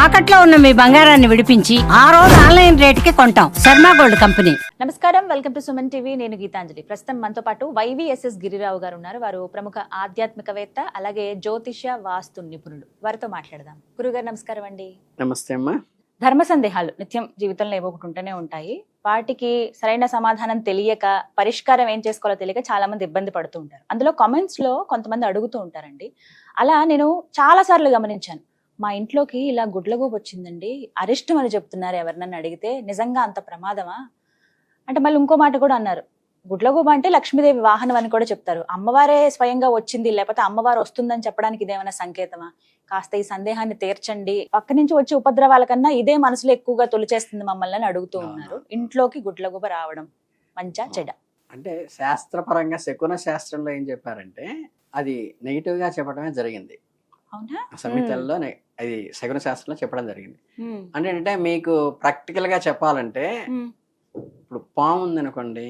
తాకట్లో ఉన్న మీ బంగారాన్ని విడిపించి ఆ రోజు ఆన్లైన్ రేటుకి కొంటాం. Sharma gold company. నమస్కారం, వెల్కమ్ టు సుమన్ టీవీ. నేను గీతాంజలి. ప్రస్తుతం మనతో పాటు వైవిఎస్ఎస్ గిరిరావు గారు ఉన్నారు. వారు ప్రముఖ ఆధ్యాత్మికవేత్త, అలాగే జ్యోతిష వాస్తు నిపుణులు. వారితో మాట్లాడదాం. గురుగారు నమస్కారం అండి. నమస్తే అమ్మా. ధర్మ సందేహాలు నిత్యం జీవితంలో ఏవో ఒకటి ఉంటూనే ఉంటాయి. వాటికి సరైన సమాధానం తెలియక, పరిష్కారం ఏం చేసుకోవాలో తెలియక చాలా మంది ఇబ్బంది పడుతూ ఉంటారు. అందులో కామెంట్స్ లో కొంతమంది అడుగుతూ ఉంటారండి. అలా నేను చాలా సార్లు గమనించాను. మా ఇంట్లోకి ఇలా గుడ్లగూబ వచ్చిందండి, అరిష్టం అని చెప్తున్నారు. ఎవరినన్నా అడిగితే నిజంగా అంత ప్రమాదమా అంటే, మళ్ళీ ఇంకో మాట కూడా అన్నారు. గుడ్లగూబ అంటే లక్ష్మీదేవి వాహనం అని కూడా చెప్తారు. అమ్మవారే స్వయంగా వచ్చింది, లేకపోతే అమ్మవారు వస్తుందని చెప్పడానికి ఇదేమైనా సంకేతమా? కాస్త ఈ సందేహాన్ని తీర్చండి. పక్క నుంచి వచ్చే ఉపద్రవాల కన్నా ఇదే మనసులో ఎక్కువగా తొలిచేస్తుంది మమ్మల్ని అని అడుగుతూ ఉన్నారు. ఇంట్లోకి గుడ్లగూబ రావడం మంచా చెడ? అంటే శాస్త్రపరంగా శకున శాస్త్రంలో ఏం చెప్పారంటే, అది నెగిటివ్ గా చెప్పడమే జరిగింది. అవునా? సంహితల్లో అది శకున శాస్త్రంలో చెప్పడం జరిగింది. అంటే మీకు ప్రాక్టికల్ గా చెప్పాలంటే, ఇప్పుడు పాము ఉందనుకోండి,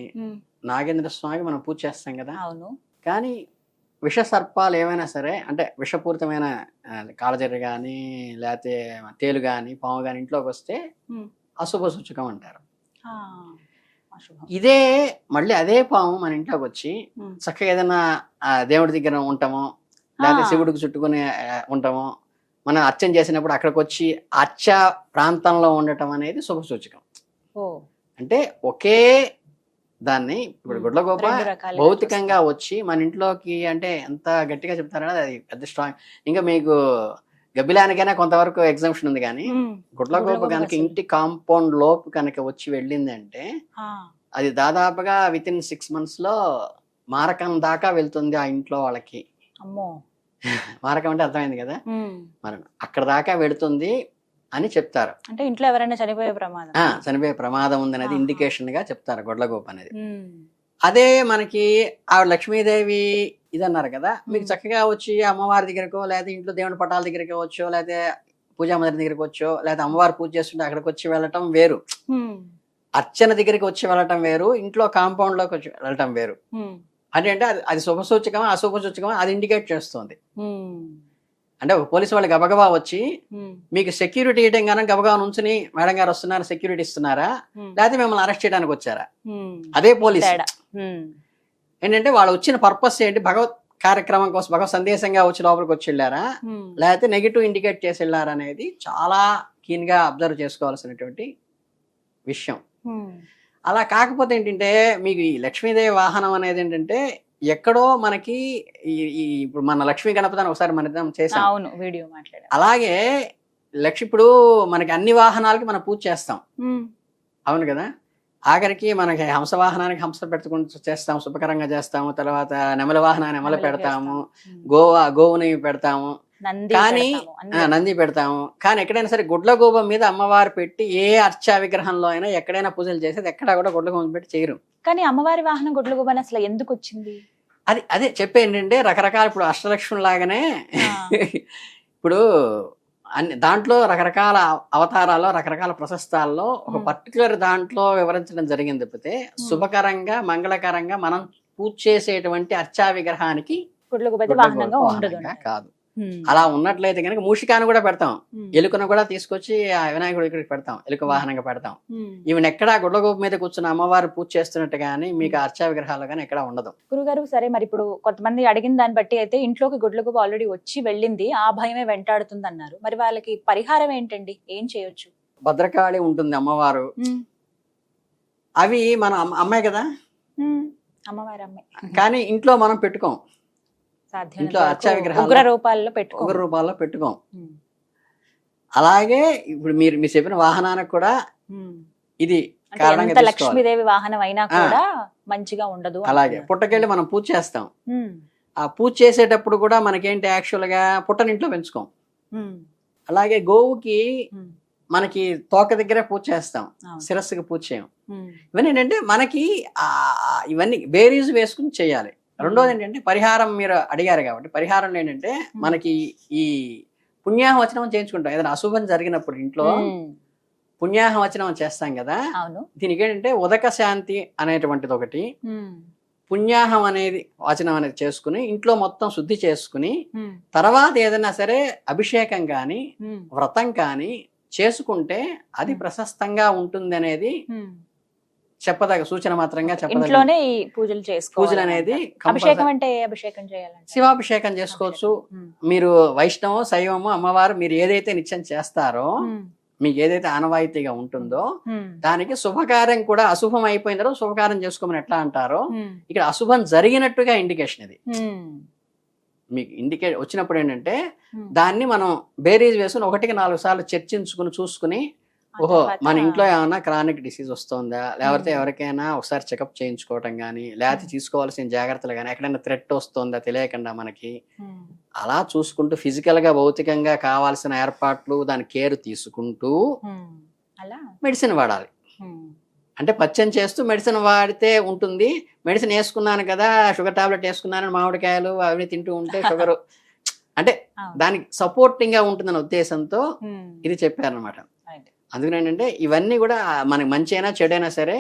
నాగేంద్ర స్వామికి మనం పూజ చేస్తాం కదా. అవును. కానీ విష సర్పాలు ఏమైనా సరే, అంటే విషపూరితమైన కాళజర్రి కానీ, లేకపోతే తేలు కానీ, పాము కానీ ఇంట్లోకి వస్తే అశుభ సూచకం అంటారు. ఇదే మళ్ళీ అదే పాము మన ఇంట్లోకి వచ్చి చక్కగా ఏదైనా దేవుడి దగ్గర ఉంటామో, లేకపోతే శివుడికి చుట్టుకుని ఉంటామో, మనం అర్చన చేసినప్పుడు అక్కడికి వచ్చి అర్చ ప్రాంతంలో ఉండటం అనేది శుభ సూచకం. అంటే ఒకే దాన్ని ఇప్పుడు గుడ్లగూబ భౌతికంగా వచ్చి మన ఇంట్లోకి, అంటే ఎంత గట్టిగా చెప్తారనేది అది పెద్ద స్ట్రాంగ్. ఇంకా మీకు గబ్బిలానికైనా కొంతవరకు ఎగ్జామ్షన్ ఉంది, కానీ గుడ్లగూబ కనుక ఇంటి కాంపౌండ్ లోపు కనుక వచ్చి వెళ్ళింది అంటే అది దాదాపుగా విత్ ఇన్ 6 months లో మారకం దాకా వెళ్తుంది ఆ ఇంట్లో వాళ్ళకి. మారకం అంటే అర్థమైంది కదా, మనం అక్కడ దాకా వెళుతుంది అని చెప్తారు. అంటే ఇంట్లో ఎవరైనా చనిపోయే ప్రమాదం ఉందనేది ఇండికేషన్ గా చెప్తారు గుడ్లగూబ అనేది. అదే మనకి ఆ లక్ష్మీదేవి ఇదన్నారు కదా, మీకు చక్కగా వచ్చి అమ్మవారి దగ్గరకో, లేదా ఇంట్లో దేవుని పటాల దగ్గరికి వచ్చో, లేదా పూజా మందిరం దగ్గరికి వచ్చో, లేదా అమ్మవారు పూజ చేస్తుంటే అక్కడికి వచ్చి వెళ్ళటం వేరు, అర్చన దగ్గరికి వచ్చి వెళ్ళటం వేరు, ఇంట్లో కాంపౌండ్ లోకి వచ్చి వెళ్ళటం వేరు. అంటే అది శుభ సూచకమా అశుభ సూచకమా అది ఇండికేట్ చేస్తుంది. అంటే ఒక పోలీసు వాళ్ళు గబగబా వచ్చి మీకు సెక్యూరిటీ ఇవ్వడం గానీ గబగబా నుంచుని మేడం గారు వస్తున్నారు సెక్యూరిటీ ఇస్తున్నారా, లేకపోతే మిమ్మల్ని అరెస్ట్ చేయడానికి వచ్చారా, అదే పోలీసు. ఏంటంటే వాళ్ళు వచ్చిన పర్పస్ ఏంటి, భగవత్ కార్యక్రమం కోసం, భగవత్ సందేశంగా వచ్చి లోపలికి వచ్చి వెళ్ళారా, లేకపోతే నెగిటివ్ ఇండికేట్ చేసి వెళ్ళారా అనేది చాలా కీన్ గా అబ్జర్వ్ చేసుకోవాల్సినటువంటి విషయం. అలా కాకపోతే ఏంటంటే, మీకు ఈ లక్ష్మీదేవి వాహనం అనేది ఏంటంటే ఎక్కడో మనకి ఇప్పుడు మన లక్ష్మీ గణపతిని ఒకసారి మనం చేసాం, వీడియో మాట్లాడాం. అలాగే ఇప్పుడు మనకి అన్ని వాహనాలకి మనం పూజ చేస్తాం, అవును కదా. ఆఖరికి మనకి హంస వాహనానికి హంస పెట్టుకుంటూ చేస్తాము, శుభకరంగా చేస్తాము. తర్వాత నెమల వాహనాన్ని నెమల పెడతాము, గోవుని పెడతాము, కానీ నంది పెడతాము. కానీ ఎక్కడైనా సరే గుడ్లగూబ మీద అమ్మవారు పెట్టి ఏ అర్చా విగ్రహంలో అయినా ఎక్కడైనా పూజలు చేసేది ఎక్కడా కూడా గుడ్లగూబ పెట్టి చేయరు. కానీ అమ్మవారి వాహనం గుడ్లగూబ అసలు ఎందుకు వచ్చింది? అదే చెప్పే ఏంటంటే, రకరకాల ఇప్పుడు అష్టలక్ష్మి లాగానే ఇప్పుడు దాంట్లో రకరకాల అవతారాల్లో, రకరకాల ప్రశస్తాల్లో ఒక పర్టికులర్ దాంట్లో వివరించడం జరిగింది. తప్పితే శుభకరంగా మంగళకరంగా మనం పూజ చేసేటువంటి అర్చా విగ్రహానికి వాహనంగా కాదు. అలా ఉన్నట్లయితే కనుక మూషికాన్ని కూడా పెడతాం, ఎలుకను కూడా తీసుకొచ్చి ఆ వినాయకుడు ఇక్కడికి పెడతాం, ఎలుక వాహనంగా పెడతాం. ఈవెన్ ఎక్కడా గుడ్లగూబ మీద కూర్చున్న అమ్మవారు పూజ చేస్తున్నట్టు గానీ మీకు అర్చా విగ్రహాలు కానీ ఎక్కడ ఉండదు. గురుగారు, సరే మరి ఇప్పుడు కొంతమంది అడిగిన దాన్ని బట్టి అయితే ఇంట్లోకి గుడ్లగూబ ఆల్రెడీ వచ్చి వెళ్ళింది, ఆ భయమే వెంటాడుతుంది అన్నారు. మరి వాళ్ళకి పరిహారం ఏంటండి, ఏం చేయొచ్చు? భద్రకాళి ఉంటుంది అమ్మవారు, అవి మన అమ్మాయి కదా, అమ్మవారి అమ్మాయి, కానీ ఇంట్లో మనం పెట్టుకోం. ఇంట్లో అర్చా విగ్రహాలు ఉగ్ర రూపాల్లో పెట్టుకోం. అలాగే ఇప్పుడు మీరు చెప్పిన వాహనానికి కూడా ఇది కారణంగా లక్ష్మీదేవి వాహనం అయినా కూడా మంచిగా ఉండదు. అలాగే పుట్టకెళ్ళి మనం పూజ చేస్తాం, ఆ పూజ చేసేటప్పుడు కూడా మనకేంటి యాక్చువల్ గా పుట్టని ఇంట్లో పెంచుకోం. అలాగే గోవుకి మనకి తోక దగ్గరే పూజ చేస్తాం, శిరస్సుకి పూజ చేయం. ఇవన్నీ ఏంటంటే మనకి ఇవన్నీ బేరీజ్ వేసుకుని చేయాలి. రెండోది ఏంటంటే పరిహారం, మీరు అడిగారు కాబట్టి పరిహారం ఏంటంటే, మనకి ఈ పుణ్యాహవచనం చేయించుకుంటాం. ఏదైనా అశుభం జరిగినప్పుడు ఇంట్లో పుణ్యాహవచనం చేస్తాం కదా, దీనికి ఏంటంటే ఉదక శాంతి అనేటువంటిది ఒకటి, పుణ్యాహం అనేది వాచనం అనేది చేసుకుని ఇంట్లో మొత్తం శుద్ధి చేసుకుని తర్వాత ఏదైనా సరే అభిషేకం కానీ వ్రతం కానీ చేసుకుంటే అది ప్రశస్తంగా ఉంటుంది అనేది చెప్పదగ సూచన మాత్రంగా చెప్పదగ. ఇంట్లోనే ఈ పూజలు చేసుకోవాలి. పూజలు అనేది అభిషేకం అంటే ఏ అభిషేకం చేయాలంటే శివాభిషేకం చేసుకోవచ్చు. మీరు వైష్ణవం శైవము అమ్మవారు మీరు ఏదైతే నిత్యం చేస్తారో మీకు ఏదైతే ఆనవాయితీగా ఉంటుందో దానికి శుభకార్యం కూడా అశుభం అయిపోయిన తర్వాత శుభకార్యం చేసుకోమని ఎట్లా అంటారో ఇక్కడ అశుభం జరిగినట్టుగా ఇండికేషన్ ఇది. మీకు ఇండికేట్ వచ్చినప్పుడు ఏంటంటే దాన్ని మనం బేరీజ్ వేసుకుని 1-4 సార్లు చర్చించుకుని చూసుకుని ఓహో మన ఇంట్లో ఏమైనా క్రానిక్ డిసీజ్ వస్తుందా, లేకపోతే ఎవరికైనా ఒకసారి చెకప్ చేయించుకోవటం కానీ, లేకపోతే తీసుకోవాల్సిన జాగ్రత్తలు కానీ, ఎక్కడైనా థ్రెట్ వస్తుందా తెలియకుండా మనకి అలా చూసుకుంటూ ఫిజికల్ గా భౌతికంగా కావాల్సిన ఏర్పాట్లు దాని కేర్ తీసుకుంటూ మెడిసిన్ వాడాలి. అంటే పచ్చని చేస్తూ మెడిసిన్ వాడితే ఉంటుంది. మెడిసిన్ వేసుకున్నాను కదా, షుగర్ టాబ్లెట్ వేసుకున్నాను, మామిడికాయలు అవి తింటూ ఉంటే షుగర్ అంటే దానికి సపోర్టింగ్ గా ఉంటుందన్న ఉద్దేశంతో ఇది చెప్పారనమాట. అందుకని ఏంటంటే ఇవన్నీ కూడా మనకి మంచి అయినా చెడైనా సరే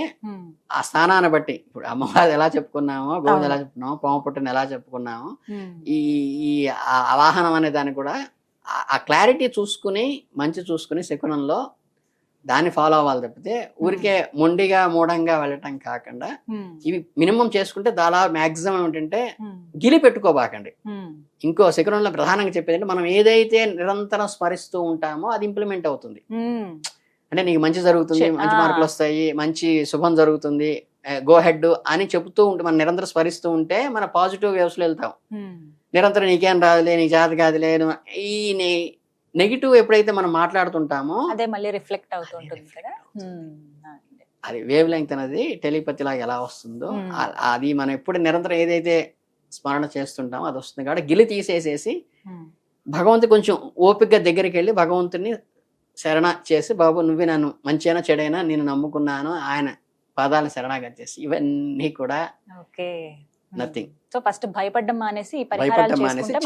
ఆ స్థానాన్ని బట్టి, ఇప్పుడు అమ్మవారు ఎలా చెప్పుకున్నామో, గోవింద ఎలా చెప్పుకున్నామో, పాము పుట్టని ఎలా చెప్పుకున్నామో, ఈ అవాహనం అనే దాన్ని కూడా ఆ క్లారిటీ చూసుకుని మంచి చూసుకుని శకునంలో దాన్ని ఫాలో అవ్వాలి తప్పితే ఊరికే మొండిగా మూఢంగా వెళ్ళటం కాకుండా ఇవి మినిమం చేసుకుంటే దాదాపు మాక్సిమం ఏంటంటే గిలి పెట్టుకోబాకండి. ఇంకో శకునంలో ప్రధానంగా చెప్పేది మనం ఏదైతే నిరంతరం స్మరిస్తూ ఉంటామో అది ఇంప్లిమెంట్ అవుతుంది. అంటే నీకు మంచి జరుగుతుంది, మంచి మార్కులు వస్తాయి, మంచి శుభం జరుగుతుంది, గో హెడ్ అని చెప్తూ ఉంటే మనం నిరంతరం స్మరిస్తూ ఉంటే మన పాజిటివ్ వేవ్స్ లో వెళ్తాం. నిరంతరం నీకేం రాదులే, నీకు జాతి కాదులే, ఈ నెగిటివ్ ఎప్పుడైతే మనం మాట్లాడుతుంటామో అదే మళ్ళీ రిఫ్లెక్ట్ అవుతుంటుంది కదా. అది వేవ్ లెంగ్త్ అనేది టెలిపతి లాగా ఎలా వస్తుందో అది మనం ఎప్పుడు నిరంతరం ఏదైతే స్మరణ చేస్తుంటామో అది వస్తుంది. కాబట్టి గిలి తీసేసేసి భగవంతుడు కొంచెం ఓపికగా దగ్గరికి వెళ్ళి భగవంతుని శరణ చేసి, బాబు నువ్వే నన్ను మంచి అయినా చెడైనా నేను నమ్ముకున్నాను, ఆయన పాదాలను శరణాగతి చేసి ఇవన్నీ కూడా నథింగ్. సో ఫస్ట్ భయపడ్డం మానేసి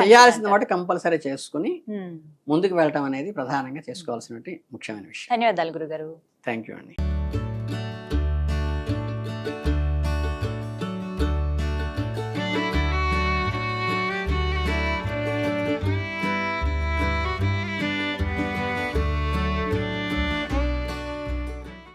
చేయాల్సిన మాట కంపల్సరీ చేసుకుని ముందుకు వెళ్ళటం అనేది ప్రధానంగా చేసుకోవాల్సిన ముఖ్యమైన విషయం. ధన్యవాదాలు గురుగారు. థ్యాంక్ యూ అండి.